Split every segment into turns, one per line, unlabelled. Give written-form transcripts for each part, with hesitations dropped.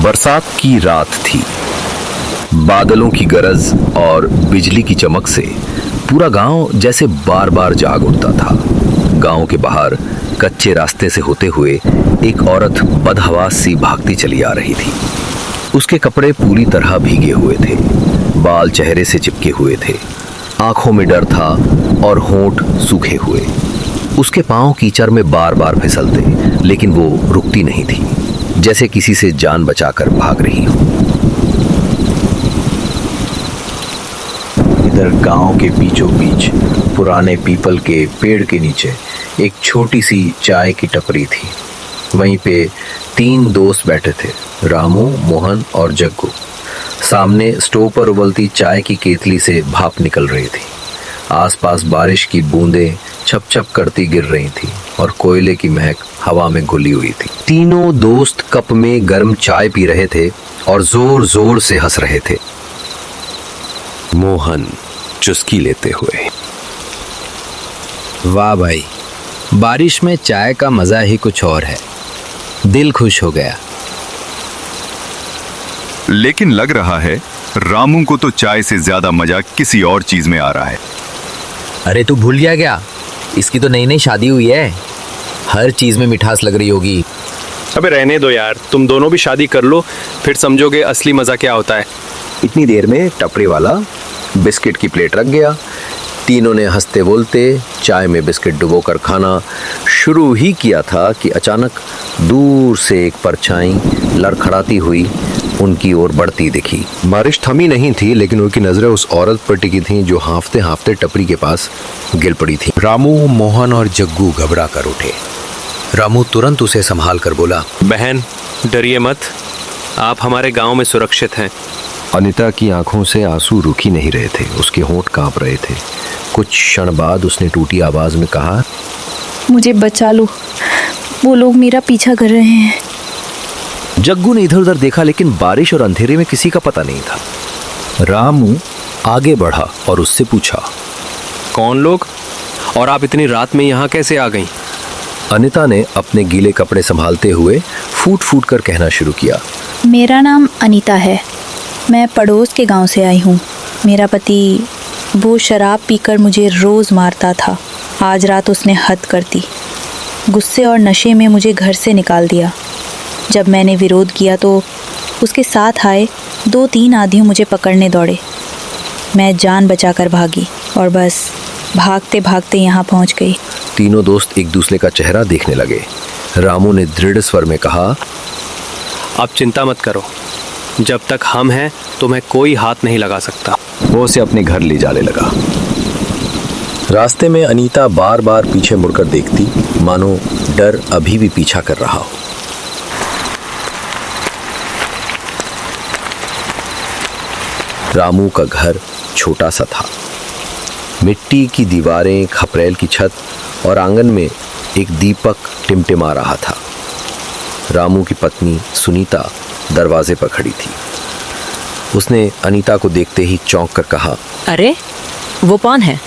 बरसात की रात थी। बादलों की गरज और बिजली की चमक से पूरा गांव जैसे बार बार जाग उठता था। गांव के बाहर कच्चे रास्ते से होते हुए एक औरत बदहवास सी भागती चली आ रही थी। उसके कपड़े पूरी तरह भीगे हुए थे, बाल चेहरे से चिपके हुए थे, आंखों में डर था और होंठ सूखे हुए। उसके पांव कीचड़ में बार बार फिसलते, लेकिन वो रुकती नहीं थी, जैसे किसी से जान बचाकर भाग रही हो।
इधर गांव के बीचों बीच पुराने पीपल के पेड़ के नीचे एक छोटी सी चाय की टपरी थी। वहीं पे 3 दोस्त बैठे थे, रामू, मोहन और जग्गू। सामने स्टोव पर उबलती चाय की केतली से भाप निकल रही थी। आसपास बारिश की बूंदें छप छप करती गिर रही थी और कोयले की महक हवा में घुली हुई थी।
तीनों दोस्त कप में गर्म चाय पी रहे थे और जोर जोर से हंस रहे थे। मोहन चुस्की लेते हुए,
वाह भाई, बारिश में चाय का मजा ही कुछ और है। दिल खुश हो गया।
लेकिन लग रहा है रामू को तो चाय से ज्यादा मजा किसी और चीज में आ रहा है।
अरे तू भूल गया क्या? इसकी तो नई नई शादी हुई है, हर चीज में मिठास लग रही होगी।
अबे रहने दो यार, तुम दोनों भी शादी कर लो, फिर समझोगे असली मजा क्या होता है।
इतनी देर में टपरी वाला बिस्किट की प्लेट रख गया। तीनों ने हंसते बोलते चाय में बिस्किट डुबोकर खाना शुरू ही किया था कि अचानक दूर से एक परछाई लड़खड़ाती हुई उनकी ओर बढ़ती दिखी। बारिश थमी नहीं थी, लेकिन उनकी नजरें उस औरत पर टिकी थीं जो हांफते हांफते टपरी के पास गिर पड़ी थी। रामू, मोहन और जग्गू घबरा कर उठे। रामू तुरंत उसे संभाल कर बोला,
बहन डरिए मत, आप हमारे गांव में सुरक्षित हैं।
अनीता की आंखों से आंसू रुक ही नहीं रहे थे, उसके होंठ कांप रहे थे। कुछ क्षण बाद उसने टूटी आवाज में कहा,
मुझे बचा लो, वो लोग मेरा पीछा कर रहे हैं।
जग्गू ने इधर उधर देखा, लेकिन बारिश और अंधेरे में किसी का पता नहीं था। रामू आगे बढ़ा और उससे पूछा,
कौन लोग और आप इतनी रात में यहाँ कैसे आ गई?
अनीता ने अपने गीले कपड़े संभालते हुए फूट फूट कर कहना शुरू किया,
मेरा नाम अनीता है, मैं पड़ोस के गांव से आई हूँ। मेरा पति वो शराब पीकर मुझे रोज़ मारता था। आज रात उसने हद कर दी। गुस्से और नशे में मुझे घर से निकाल दिया। जब मैंने विरोध किया तो उसके साथ आए 2-3 आदमी मुझे पकड़ने दौड़े। मैं जान बचाकर भागी और बस भागते भागते यहाँ पहुँच गई।
तीनों दोस्त एक दूसरे का चेहरा देखने लगे। रामू ने दृढ़ स्वर में कहा,
आप चिंता मत करो, जब तक हम हैं तुम्हें कोई हाथ नहीं लगा सकता।
वो उसे अपने घर ले जाने लगा। रास्ते में अनीता बार बार पीछे मुड़कर देखती, मानो डर अभी भी पीछा कर रहा हो। रामू का घर छोटा सा था। मिट्टी की दीवारें, खपरेल की छत और आंगन में एक दीपक टिमटिमा रहा था। रामू की पत्नी सुनीता दरवाजे पर खड़ी थी। उसने अनीता को देखते ही चौंक कर कहा,
अरे वो कौन है?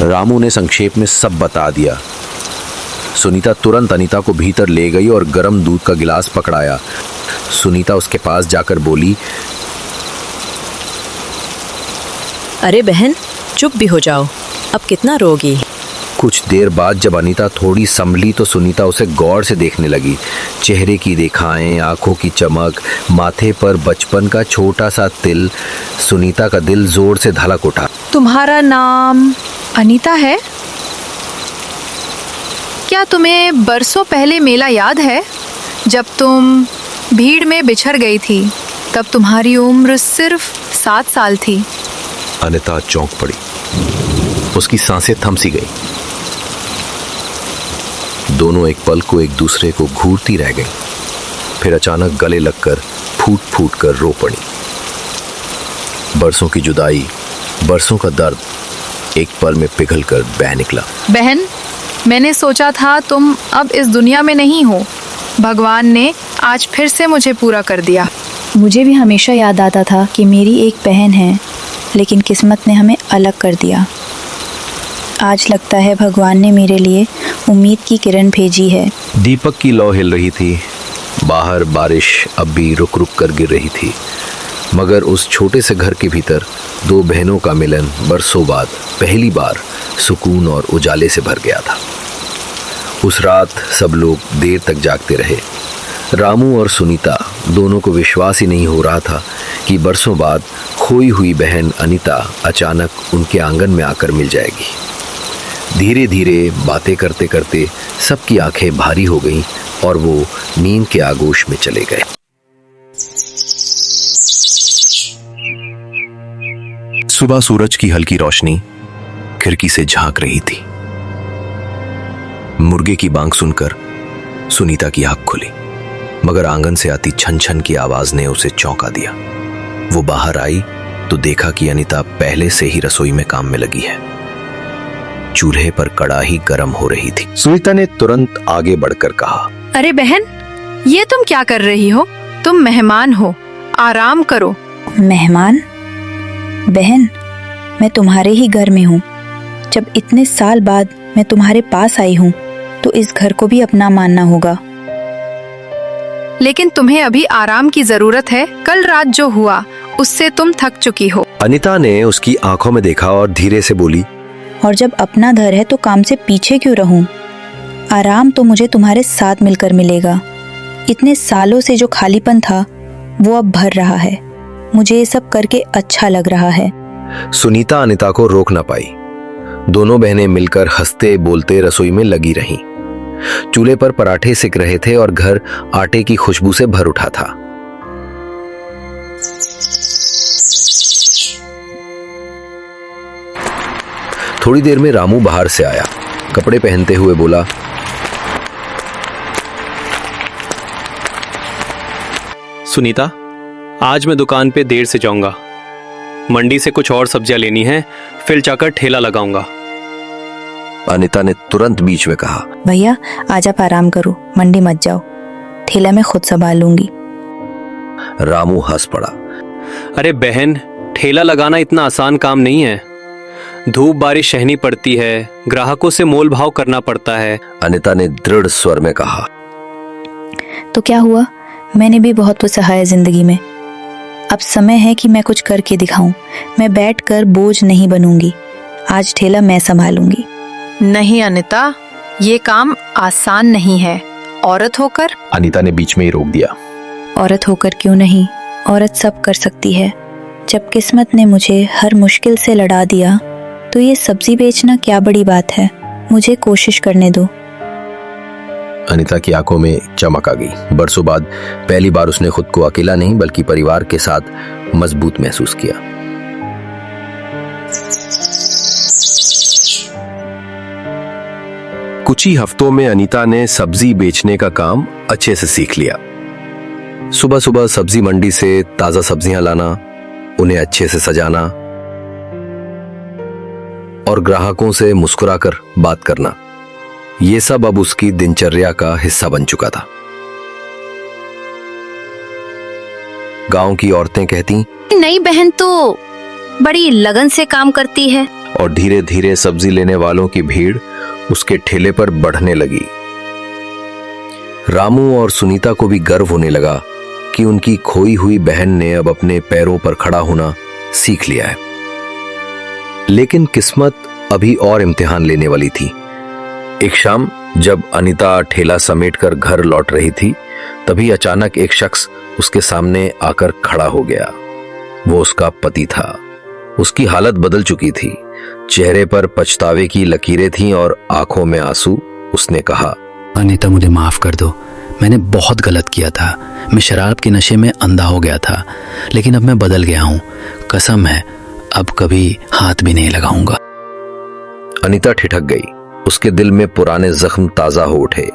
रामू ने संक्षेप में सब बता दिया। सुनीता तुरंत अनीता को भीतर ले गई और गर्म दूध का गिलास पकड़ाया। सुनीता उसके पास जाकर बोली,
अरे बहन चुप भी हो जाओ, अब कितना रोगी।
कुछ देर बाद जब अनीता थोड़ी संभली तो सुनीता उसे गौर से देखने लगी। चेहरे की रेखाएं, आंखों की चमक, माथे पर बचपन का छोटा सा तिल। सुनीता का दिल जोर से धड़क उठा।
तुम्हारा नाम अनीता है? क्या तुम्हें बरसों पहले मेला याद है, जब तुम भीड़ में बिछड़ गई थी? तब तुम्हारी उम्र सिर्फ 7 साल थी।
अनीता चौंक पड़ी, उसकी सांसें थम सी गई। दोनों एक पल को एक दूसरे को घूरती रह गईं, फिर अचानक गले लगकर फूट फूट कर रो पड़ी। बरसों की जुदाई, बरसों का दर्द एक पल में पिघल कर बह निकला।
बहन, मैंने सोचा था तुम अब इस दुनिया में नहीं हो। भगवान ने आज फिर से मुझे पूरा कर दिया।
मुझे भी हमेशा याद आता था कि मेरी एक बहन है, लेकिन किस्मत ने हमें अलग कर दिया। आज लगता है भगवान ने मेरे लिए उम्मीद की किरण भेजी है।
दीपक की लौ हिल रही थी। बाहर बारिश अब भी रुक रुक कर गिर रही थी, मगर उस छोटे से घर के भीतर दो बहनों का मिलन बरसों बाद पहली बार सुकून और उजाले से भर गया था। उस रात सब लोग देर तक जागते रहे। रामू और सुनीता दोनों को विश्वास ही नहीं हो रहा था कि बरसों बाद खोई हुई बहन अनीता अचानक उनके आंगन में आकर मिल जाएगी। धीरे धीरे बातें करते करते सबकी आंखें भारी हो गईं और वो नींद के आगोश में चले गए।
सुबह सूरज की हल्की रोशनी खिड़की से झांक रही थी। मुर्गे की बांग सुनकर सुनीता की आंख खुली, मगर आंगन से आती छन छन की आवाज ने उसे चौंका दिया। वो बाहर आई तो देखा कि अनीता पहले से ही रसोई में काम में लगी है। चूल्हे पर कड़ाही गर्म हो रही थी। सुनीता ने तुरंत आगे बढ़कर कहा,
अरे बहन, ये तुम क्या कर रही हो? तुम मेहमान हो, आराम करो।
मेहमान? बहन, मैं तुम्हारे ही घर में हूँ। जब इतने साल बाद मैं तुम्हारे पास आई हूँ तो इस घर को भी अपना मानना होगा।
लेकिन तुम्हें अभी आराम की जरूरत है। कल रात जो हुआ उससे तुम थक चुकी हो।
अनीता ने उसकी आंखों में देखा और धीरे से बोली,
और जब अपना घर है तो काम से पीछे क्यों रहूं? आराम तो मुझे तुम्हारे साथ मिलकर मिलेगा। इतने सालों से जो खालीपन था वो अब भर रहा है। मुझे ये सब करके अच्छा लग रहा है।
सुनीता अनीता को रोक ना पाई। दोनों बहनें मिलकर हंसते बोलते रसोई में लगी रहीं। चूल्हे पर पराठे सिक रहे थे और घर आटे की खुशबू से भर उठा था। थोड़ी देर में रामू बाहर से आया। कपड़े पहनते हुए बोला,
सुनीता, आज मैं दुकान पे देर से जाऊंगा। मंडी से कुछ और सब्जियां लेनी है, फिर जाकर ठेला लगाऊंगा।
अनीता ने तुरंत बीच में कहा,
भैया आज आप आराम करो, मंडी मत जाओ, ठेला मैं खुद संभाल लूंगी।
रामू हंस पड़ा।
अरे बहन, ठेला लगाना इतना आसान काम नहीं है। धूप बारिश सहनी पड़ती है, ग्राहकों से मोल भाव करना पड़ता है।
अनीता ने दृढ़ स्वर में कहा,
तो क्या हुआ? मैंने भी बहुत कुछ सहा है जिंदगी में। अब समय है कि मैं कुछ करके दिखाऊं। मैं बैठकर बोझ नहीं बनूंगी। आज ठेला मैं संभालूंगी।
नहीं अनीता, ये काम आसान नहीं है। औरत होकर।
अनीता ने बीच में ही रोक दिया।
औरत होकर क्यों नहीं, औरत सब कर सकती है। जब किस्मत ने मुझे हर मुश्किल से लड़ा दिया तो ये सब्जी बेचना क्या बड़ी बात है। मुझे कोशिश करने दो।
अनीता की आंखों में चमक आ गई। बरसों बाद पहली बार उसने खुद को अकेला नहीं बल्कि परिवार के साथ मजबूत महसूस किया। कुछ ही हफ्तों में अनीता ने सब्जी बेचने का काम अच्छे से सीख लिया। सुबह सुबह सब्जी मंडी से ताजा सब्जियां लाना, उन्हें अच्छे से सजाना और ग्राहकों से मुस्कुराकर बात करना, ये सब अब उसकी दिनचर्या का हिस्सा बन चुका था। गांव की औरतें कहती,
नई बहन तो बड़ी लगन से काम करती है।
और धीरे धीरे सब्जी लेने वालों की भीड़ उसके ठेले पर बढ़ने लगी। रामू और सुनीता को भी गर्व होने लगा कि उनकी खोई हुई बहन ने अब अपने पैरों पर खड़ा होना सीख लिया है। लेकिन किस्मत अभी और इम्तिहान लेने वाली थी। एक शाम जब अनीता ठेला समेटकर घर लौट रही थी, तभी अचानक एक शख्स उसके सामने आकर खड़ा हो गया। वो उसका पति था। उसकी हालत बदल चुकी थी। चेहरे पर पछतावे की लकीरें थीं और आंखों में आंसू। उसने कहा,
अनीता मुझे माफ कर दो, मैंने बहुत गलत किया था। मैं शराब के नशे में अंधा हो गया था, लेकिन अब मैं बदल गया हूँ। कसम है, अब कभी हाथ भी नहीं लगाऊंगा।
अनीता ठिठक गई। उसके दिल में पुराने जख्म ताजा हो उठे।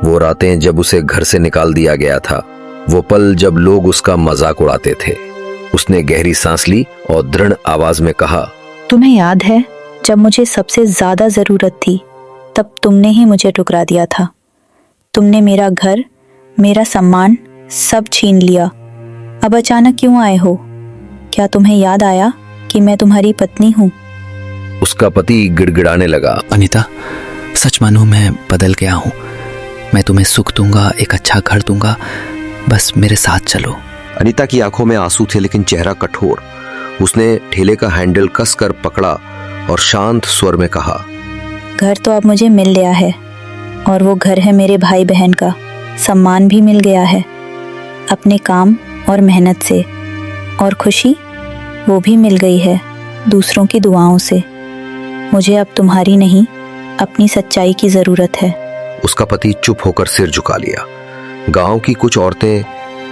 वो रातें जब उसे घर से निकाल दिया गया था, वो पल जब लोग उसका मजाक उड़ाते थे। उसने गहरी सांस ली और दृढ़ आवाज में कहा,
तुम्हें याद है जब मुझे सबसे ज्यादा जरूरत थी तब तुमने ही मुझे ठुकरा दिया था। तुमने मेरा घर, मेरा सम्मान सब छीन लिया। अब अचानक क्यों आए हो? क्या तुम्हें याद आया कि मैं तुम्हारी पत्नी हूँ?
उसका पति गिड़गिड़ाने लगा।
अनीता, सच मानो मैं बदल गया हूँ। मैं तुम्हें सुख दूंगा, एक अच्छा घर दूंगा, बस मेरे साथ चलो।
अनीता की आंखों में आंसू थे लेकिन चेहरा कठोर। उसने ठेले का हैंडल कसकर पकड़ा और शांत स्वर में कहा,
घर तो अब मुझे मिल गया है और वो घर है मेरे भाई बहन का। सम्मान भी मिल गया है अपने काम और मेहनत से, और खुशी वो भी मिल गई है दूसरों की दुआओं से। मुझे अब तुम्हारी नहीं, अपनी सच्चाई की ज़रूरत है।
उसका पति चुप होकर सिर झुका लिया। गांव की कुछ औरतें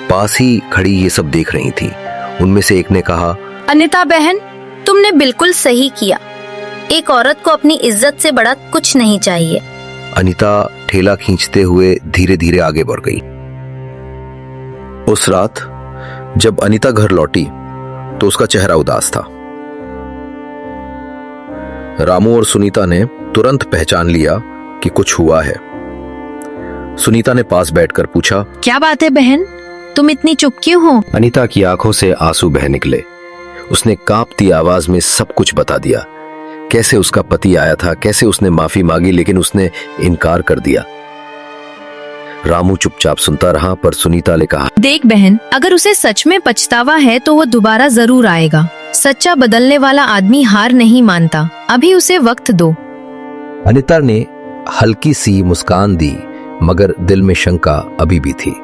पास ही खड़ी ये सब देख रही थीं। उनमें से एक ने कहा,
अनीता बहन, तुमने बिल्कुल सही किया। एक औरत को अपनी इज्जत से बड़ा कुछ नहीं चाहिए।
अनीता ठेला खींचते हुए धीरे धीरे आगे बढ़ गई। उस रात जब अनीता घर लौटी तो उसका चेहरा उदास था। रामू और सुनीता ने तुरंत पहचान लिया कि कुछ हुआ है। सुनीता ने पास बैठकर पूछा,
क्या बात है बहन, तुम इतनी चुप क्यों हो?
अनीता की आंखों से आंसू बह निकले। उसने कांपती आवाज में सब कुछ बता दिया। कैसे उसका पति आया था, कैसे उसने माफी मांगी लेकिन उसने इनकार कर दिया। रामू चुपचाप सुनता रहा, पर सुनीता ने कहा,
देख बहन, अगर उसे सच में पछतावा है तो वो दोबारा जरूर आएगा। सच्चा बदलने वाला आदमी हार नहीं मानता। अभी उसे वक्त दो।
अनीता ने हल्की सी मुस्कान दी, मगर दिल में शंका अभी भी थी।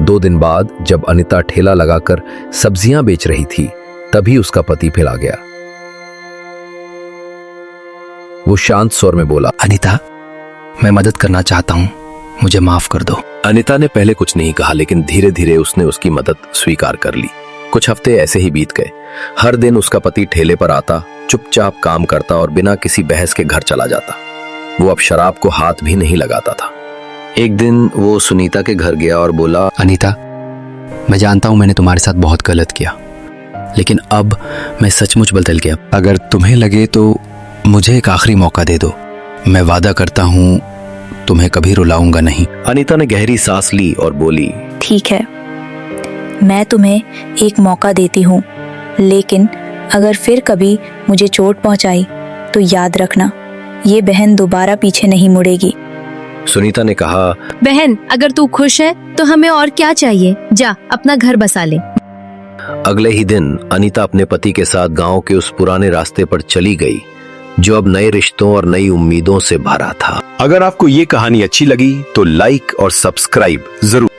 2 दिन बाद जब अनीता ठेला लगाकर सब्जियां बेच रही थी, तभी उसका पति फिर आ गया। वो शांत स्वर में बोला,
अनीता, मैं मदद करना चाहता हूँ, मुझे माफ कर दो।
अनीता ने पहले कुछ नहीं कहा, लेकिन धीरे धीरे उसने उसकी मदद स्वीकार कर ली। कुछ हफ्ते ऐसे ही बीत गए। हर दिन उसका पति ठेले पर आता, चुपचाप काम करता और बिना किसी बहस के घर चला जाता। वो अब शराब को हाथ भी नहीं लगाता था। एक दिन वो सुनीता के घर गया और बोला,
अनीता, मैं जानता हूँ मैंने तुम्हारे साथ बहुत गलत किया, लेकिन अब मैं सचमुच बदल गया। अगर तुम्हें लगे तो मुझे एक आखिरी मौका दे दो। मैं वादा करता हूँ तुम्हें कभी रुलाऊंगा नहीं।
अनीता ने गहरी सांस ली और बोली,
ठीक है, मैं तुम्हें एक मौका देती हूँ, लेकिन अगर फिर कभी मुझे चोट पहुँचाई तो याद रखना, ये बहन दोबारा पीछे नहीं मुड़ेगी।
सुनीता ने कहा,
बहन, अगर तू खुश है तो हमें और क्या चाहिए। जा अपना घर बसा ले।
अगले ही दिन अनीता अपने पति के साथ गांव के उस पुराने रास्ते पर चली गई, जो अब नए रिश्तों और नई उम्मीदों से भरा था।
अगर आपको ये कहानी अच्छी लगी तो लाइक और सब्सक्राइब जरूर